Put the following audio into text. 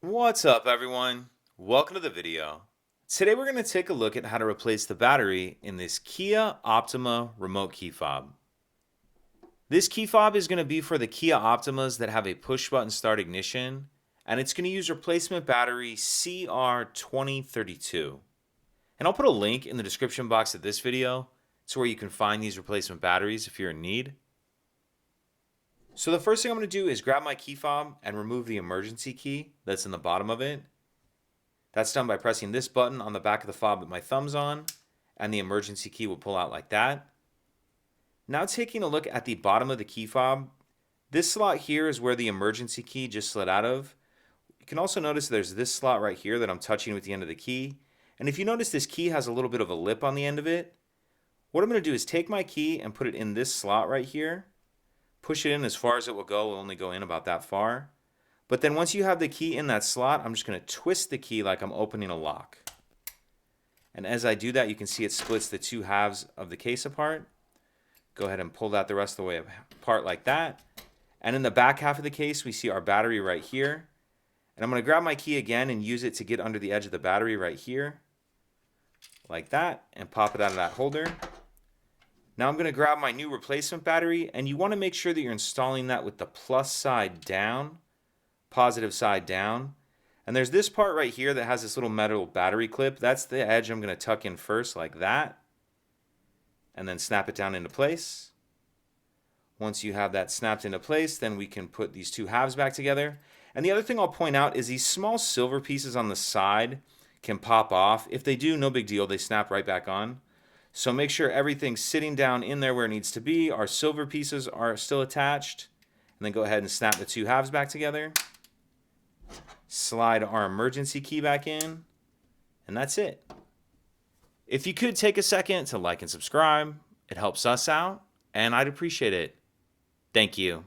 What's up, everyone? Welcome to the video. Today we're going to take a look at how to replace the battery in this Kia Optima remote key fob. This key fob is going to be for the Kia Optimas that have a push button start ignition, and it's going to use replacement battery CR2032. And I'll put a link in the description box of this video to where you can find these replacement batteries if you're in need. So the first thing I'm going to do is grab my key fob and remove the emergency key that's in the bottom of it. That's done by pressing this button on the back of the fob with my thumbs on, and the emergency key will pull out like that. Now taking a look at the bottom of the key fob, this slot here is where the emergency key just slid out of. You can also notice there's this slot right here that I'm touching with the end of the key. And if you notice, this key has a little bit of a lip on the end of it. What I'm going to do is take my key and put it in this slot right here. Push it in as far as it will go. It will only go in about that far. But then once you have the key in that slot, I'm just going to twist the key like I'm opening a lock. And as I do that, you can see it splits the two halves of the case apart. Go ahead and pull that the rest of the way apart like that. And in the back half of the case, we see our battery right here. And I'm going to grab my key again and use it to get under the edge of the battery right here. Like that. And pop it out of that holder. Now I'm going to grab my new replacement battery, and you want to make sure that you're installing that with the plus side down, positive side down. And there's this part right here that has this little metal battery clip. That's the edge I'm going to tuck in first like that, and then snap it down into place. Once you have that snapped into place, then we can put these two halves back together. And the other thing I'll point out is these small silver pieces on the side can pop off. If they do, no big deal. They snap right back on. So make sure everything's sitting down in there where it needs to be. Our silver pieces are still attached. And then go ahead and snap the two halves back together. Slide our emergency key back in. And that's it. If you could take a second to like and subscribe, it helps us out, and I'd appreciate it. Thank you.